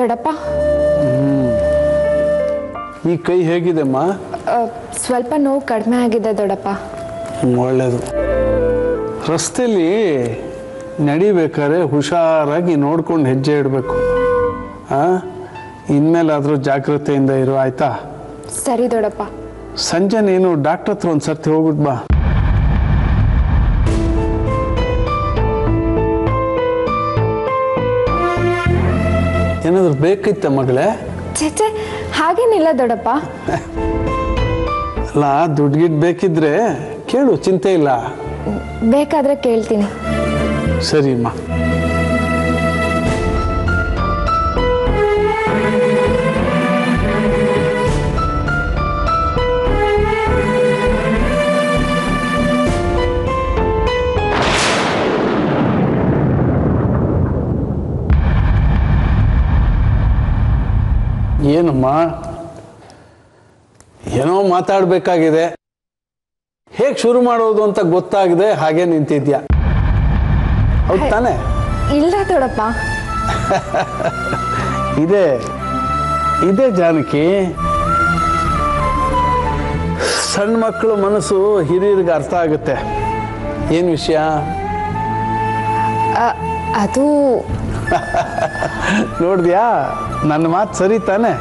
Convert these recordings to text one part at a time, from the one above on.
ದೊಡ್ಡಪ್ಪ ಈ ಕೈ ಹೇಗಿದೆಮ್ಮ? ಸ್ವಲ್ಪ ನೋವು ಕಡಿಮೆ ಆಗಿದೆ ದೊಡ್ಡಪ್ಪ. ಒಳ್ಳೆಯದು. ರಸ್ತೆಯಲ್ಲಿ ನಡಿಬೇಕಾದ್ರೆ ಹುಷಾರಾಗಿ ನೋಡ್ಕೊಂಡು ಹೆಜ್ಜೆ ಇಡಬೇಕು. ಇನ್ಮೇಲಾದರೂ ಜಾಗ್ರತೆಯಿಂದ ಇರು, ಆಯ್ತಾ? ಸರಿ ದೊಡ್ಡಪ್ಪ. ಸಂಜೆ ನೀನು ಡಾಕ್ಟರ್ ಹತ್ರ ಒಂದು ಸರ್ತಿ ಹೋಗ್ಬಿಟ್ಟು ಬಾ. ಏನಾದರೂ ಬೇಕಿತ್ತ ಮಗಳೇ? ಚೇಚೆ ಹಾಗೇನಿಲ್ಲ ದೊಡ್ಡಪ್ಪ. ಅಲ್ಲ, ದುಡ್ಡು ಬೇಕಿದ್ರೆ ಕೇಳು, ಚಿಂತೆ ಇಲ್ಲ. ಬೇಕಾದ್ರೆ ಕೇಳ್ತೀನಿ. ಸರಿಮ್ಮ. ಏನಮ್ಮ, ಏನೋ ಮಾತಾಡಬೇಕಾಗಿದೆ, ಹೇಗೆ ಶುರು ಮಾಡೋದು ಅಂತ ಗೊತ್ತಾಗಿದೆ, ಹಾಗೆ ನಿಂತಿದ್ಯಾ, ಹೌದು ತಾನೆ? ಇಲ್ಲ ದೊಡ್ಡಪ್ಪ. ಇದೆ ಇದೆ ಜಾನಕಿ, ಸಣ್ಣ ಮಕ್ಕಳು ಮನಸ್ಸು ಹಿರಿಯರಿಗೆ ಅರ್ಥ ಆಗುತ್ತೆ. ಏನು ವಿಷಯ? ಅದು ನೋಡಿದ್ಯಾ, ನನ್ನ ಮಾತು ಸರಿ ತಾನೆ?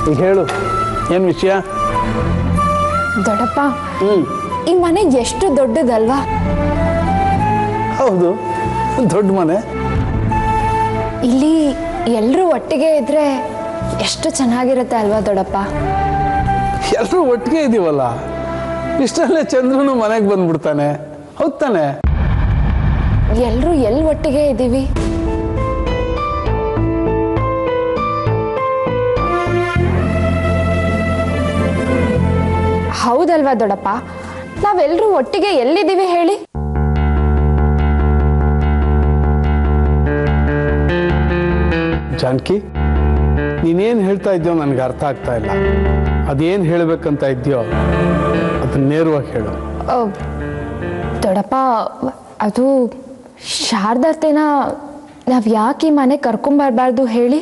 ಈಗ ಹೇಳು, ಏನು ವಿಷಯ? ದೊಡ್ಡಪ್ಪ, ಈ ಮನೆ ಎಷ್ಟು ದೊಡ್ಡದಲ್ವಾ? ಹೌದು, ದೊಡ್ಡ ಮನೆ. ಇಲ್ಲಿ ಎಲ್ಲರೂ ಒಟ್ಟಿಗೆ ಇದ್ರೆ ಎಷ್ಟು ಚೆನ್ನಾಗಿರುತ್ತೆ ಅಲ್ವಾ ದೊಡ್ಡಪ್ಪ? ಎಲ್ಲರೂ ಒಟ್ಟಿಗೆ ಇದೀವಲ್ಲ, ಇಷ್ಟರಲ್ಲೇ ಚಂದ್ರನು ಮನೆಗೆ ಬಂದ್ಬಿಡ್ತಾನೆ, ಹೌದು ತಾನೆ? ಎಲ್ಲರೂ ಎಲ್ಲಿ ಒಟ್ಟಿಗೆ ಇದ್ದೀವಿ? ಹೌದಲ್ವಾ ದೊಡ್ಡಪ್ಪ? ನಾವೆಲ್ಲರೂ ಒಟ್ಟಿಗೆ ಎಲ್ಲಿದ್ದೀವಿ ಹೇಳಿ? ಜಾನಕಿ, ನೀನೇನು ಹೇಳ್ತಾ ಇದ್ಯೋ ನನಗೆ ಅರ್ಥ ಆಗ್ತಾ ಇಲ್ಲ. ಅದೇನು ಹೇಳಬೇಕಂತ ಇದ್ಯೋ ಅದನ್ನ ನೇರವಾಗಿ ಹೇಳು. ದೊಡ್ಡಪ್ಪ, ಅದು ಶಾರದತ್ತೆನ ನಾವು ಯಾಕೆ ಈ ಮನೆ ಕರ್ಕೊಂಬರ್ಬಾರ್ದು ಹೇಳಿ?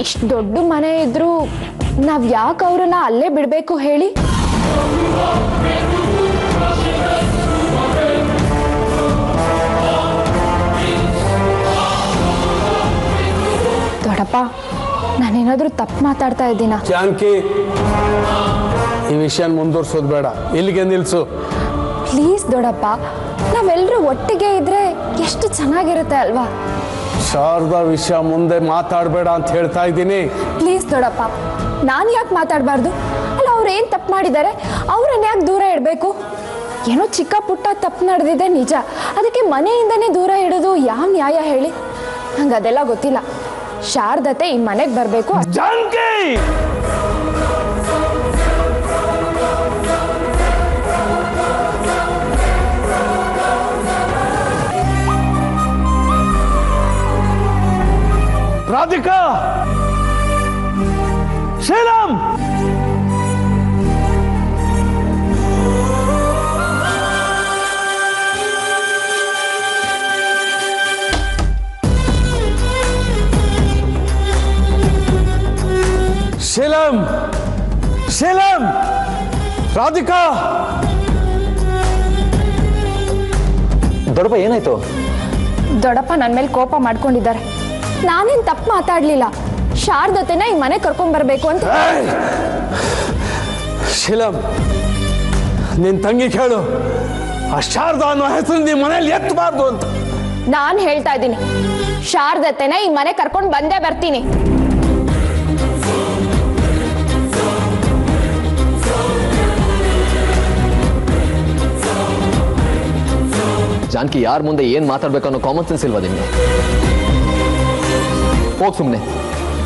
ಇಷ್ಟು ದೊಡ್ಡ ಮನೆ ಇದ್ರೂ ನಾವು ಯಾಕೆ ಅವ್ರನ್ನ ಅಲ್ಲೇ ಬಿಡಬೇಕು ಹೇಳಿ? ದೊಡ್ಡಪ್ಪ, ನಾನೇನಾದ್ರೂ ತಪ್ಪು ಮಾತಾಡ್ತಾ ಇದ್ದೀನ? ಜಾನಕಿ, ಈ ವಿಷಯ ಮುಂದುವರ್ಸೋದು ಬೇಡ, ಇಲ್ಲಿಗೆ ನಿಲ್ಸು ಪ್ಲೀಸ್ ದೊಡ್ಡಪ್ಪ. ನಾವೆಲ್ಲರೂ ಒಟ್ಟಿಗೆ ಇದ್ರೆ ಎಷ್ಟು ಚೆನ್ನಾಗಿರುತ್ತೆ ಅಲ್ವಾ? ಶಾರದಾ ವಿಷಯ ಮುಂದೆ ಮಾತಾಡಬೇಡ ಅಂತ ಹೇಳ್ತಾ ಇದ್ದೀನಿ. ಪ್ಲೀಸ್ ದೊಡ್ಡಪ್ಪ, ನಾನು ಯಾಕೆ ಮಾತಾಡಬಾರ್ದು? ಅಲ್ಲ, ಅವ್ರು ಏನು ತಪ್ಪು ಮಾಡಿದ್ದಾರೆ, ಅವ್ರನ್ನ ಯಾಕೆ ದೂರ ಇಡಬೇಕು? ಏನೋ ಚಿಕ್ಕ ಪುಟ್ಟ ತಪ್ಪು ನಡೆದಿದೆ ನಿಜ, ಅದಕ್ಕೆ ಮನೆಯಿಂದನೇ ದೂರ ಇಡೋದು ಯಾವ ನ್ಯಾಯ ಹೇಳಿ? ನಂಗೆ ಅದೆಲ್ಲ ಗೊತ್ತಿಲ್ಲ. ಶಾರದತೆ ಈ ಮನೆಗೆ ಬರಬೇಕು. ಜಾನಕಿ, ರಾಧಿಕಾ, ಶ್ರೀರಾಮ್, ಶೀಲಂ, ಶೀಲಂ, ರಾಧಿಕಾ. ದೊಡ್ಡಪ್ಪ, ಏನಾಯ್ತು? ದೊಡ್ಡಪ್ಪ ನನ್ನ ಮೇಲೆ ಕೋಪ ಮಾಡ್ಕೊಂಡಿದ್ದಾರೆ. ನಾನೇನು ತಪ್ಪು ಮಾತಾಡಲಿಲ್ಲ. ಶಾರದತೆನ ಈ ಮನೆ ಕರ್ಕೊಂಡ್ಬರ್ಬೇಕು ಅಂತ. ಶೀಲಂ, ನಿನ್ ತಂಗಿ ಕೇಳು, ಆ ಶಾರದಾ ಅನ್ನೋ ಹೆಸರು ನಿಮ್ಮ ಮನೇಲಿ ಎತ್ತಬಾರ್ದು ಅಂತ. ನಾನು ಹೇಳ್ತಾ ಇದ್ದೀನಿ, ಶಾರದತೆನ ಈ ಮನೆ ಕರ್ಕೊಂಡು ಬಂದೇ ಬರ್ತೀನಿ. ಜಾನಕಿ, ಯಾರ ಮುಂದೆ ಏನ್ ಮಾತಾಡ್ಬೇಕು ಅನ್ನೋ ಕಾಮನ್ ಸೆನ್ಸ್ ಇಲ್ವಾ ನಿಮ್ಗೆ? ಹೋಗ್ ಸುಮ್ನೆ.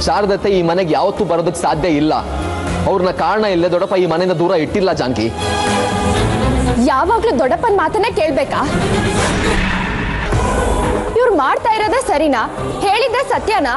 ಶಾರದತ್ತೆ ಈ ಮನೆಗೆ ಯಾವತ್ತೂ ಬರೋದಕ್ಕೆ ಸಾಧ್ಯ ಇಲ್ಲ. ಅವ್ರನ್ನ ಕಾರಣ ಇಲ್ಲದೆ ದೊಡ್ಡಪ್ಪ ಈ ಮನೆಯಿಂದ ದೂರ ಇಟ್ಟಿಲ್ಲ ಜಾನಕಿ. ಯಾವಾಗ್ಲೂ ದೊಡ್ಡಪ್ಪನ ಮಾತನ್ನೇ ಕೇಳ್ಬೇಕಾ? ಇವ್ರು ಮಾಡ್ತಾ ಇರೋದೇ ಸರಿನಾ? ಹೇಳಿದ್ದೆ ಸತ್ಯನಾ?